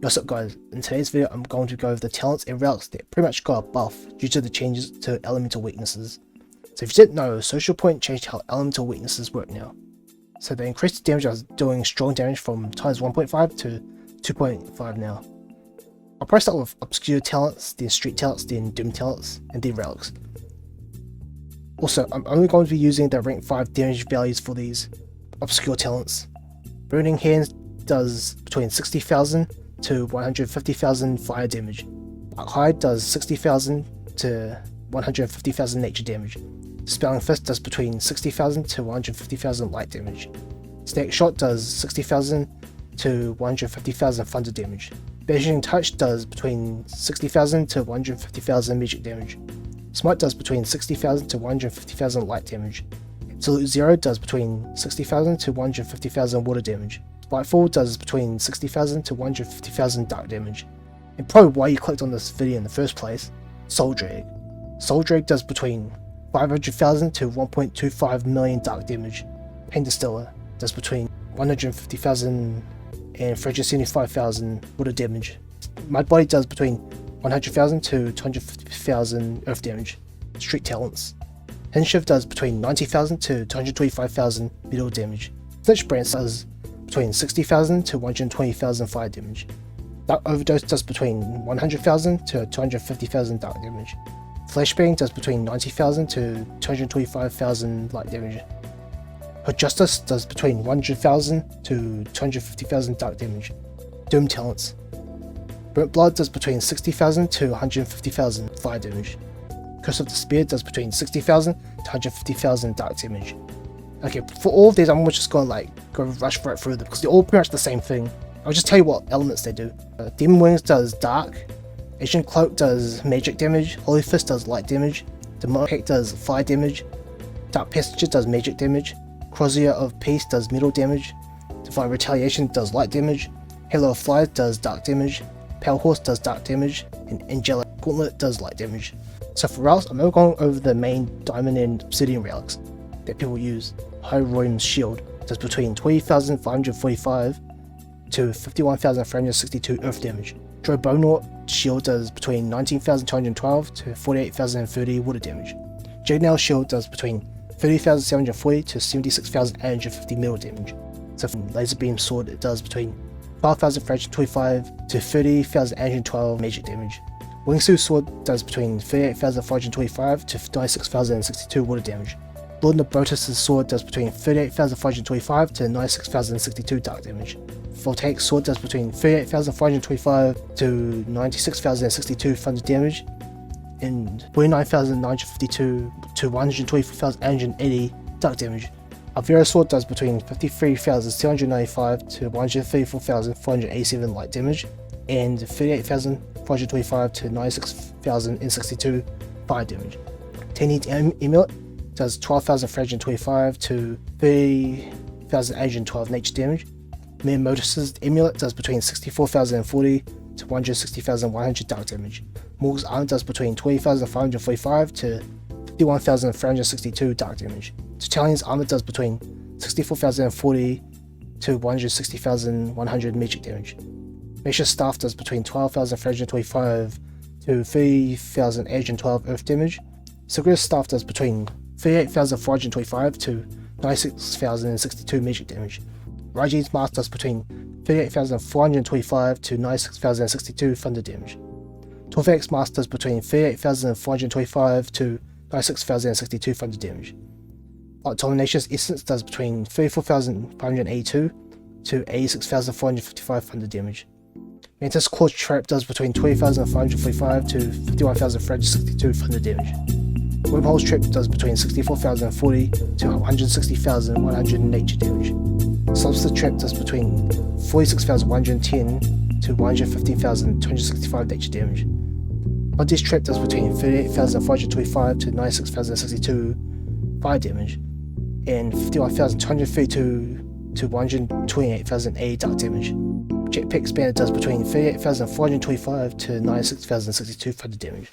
What's up guys, in today's video I'm going to go over the talents and relics that pretty much got a buff due to the changes to elemental weaknesses. So if you didn't know, Social Point changed how elemental weaknesses work now. So they increased the damage I was doing strong damage from times 1.5 to 2.5 now. I'll probably start with obscure talents, then street talents, then doom talents, and then relics. Also, I'm only going to be using the rank 5 damage values for these obscure talents. Burning Hands does between 60,000 to 150,000 fire damage. Dark Hide does 60,000 to 150,000 nature damage. Dispelling Fist does between 60,000 to 150,000 light damage. Snake Shot does 60,000 to 150,000 thunder damage. Vanishing Touch does between 60,000 to 150,000 magic damage. Smite does between 60,000 to 150,000 light damage. Absolute Zero does between 60,000 to 150,000 water damage. Spiteful does between 60,000 to 150,000 dark damage. And probably why you clicked on this video in the first place, Soul Drag. Soul Drag does between 500,000 to 1.25 million dark damage. Pain Distiller does between 150,000 and 375,000 water damage. Mud Body does between 100,000 to 250,000 earth damage. Street Talents. Hinge Shift does between 90,000 to 225,000 metal damage. Snitch Branch does between 60,000 to 120,000 fire damage. Dark Overdose does between 100,000 to 250,000 dark damage. Flashbang does between 90,000 to 225,000 light damage. Her Justice does between 100,000 to 250,000 dark damage. Doom Talents. Burnt Blood does between 60,000 to 150,000 fire damage. Curse of the Spear does between 60,000 to 150,000 dark damage. Okay, for all of these I'm just going to go rush right through them because they're all pretty much the same thing. I'll just tell you what elements they do. Demon Wings does dark. Ancient Cloak does magic damage. Holy Fist does light damage. Demonic Cake does fire damage. Dark Passage does magic damage. Crozier of Peace does metal damage. Divine Retaliation does light damage. Halo of Flies does dark damage. Pale Horse does dark damage. And Angelic Gauntlet does light damage. So for relics, I'm now going over the main diamond and obsidian relics that people use. High Royum's Shield does between 20,545 to 51,362 earth damage. Drobonaut Shield does between 19,212 to 48,030 water damage. Jignail Shield does between 30,740 to 76,850 metal damage. So for Laser Beam Sword it does between 12,325 to 30,812 magic damage. Wingsuit Sword does between 38,425 to 96,062 water damage. Lord Nabotus' Sword does between 38,425 to 96,062 dark damage. Voltaic Sword does between 38,425 to 96,062 thunder damage. And 49,952 to 124,880 dark damage. Alvera Sword does between 53,795 to 134,487 light damage. And 38,425 to 96,062 fire damage. Tenid Amulet does 12,325 to 30,812 nature damage. Mere Modus's Amulet does between 64,040 to 160,100 dark damage. Morg's Armor does between 20,545 to 51,362 dark damage. Titanium's Armor does between 64,040 to 160,100 magic damage. Mesh's Staff does between 12,325 to 30,812 earth damage. Sigur's Staff does between 38,425 to 96,062 magic damage. Raiji's Mask does between 38,425 to 96,062 thunder damage. Torvek's Mask does between 38,425 to 96,062 thunder damage. Light Domination's Essence does between 34,582 to 86,455 thunder damage. Mantis Claw's Trap does between 20,545 to 51,362 thunder damage. Wormhole's Trap does between 64,040 to 160,100 nature damage. Substance Trap does between 46,110 to 115,265 nature damage. Body's Trap does between 38,425 to 96,062 fire damage. And 51,232 to 128,080 dark damage. Jetpack Spanner does between 38,425 to 96,062 thunder damage.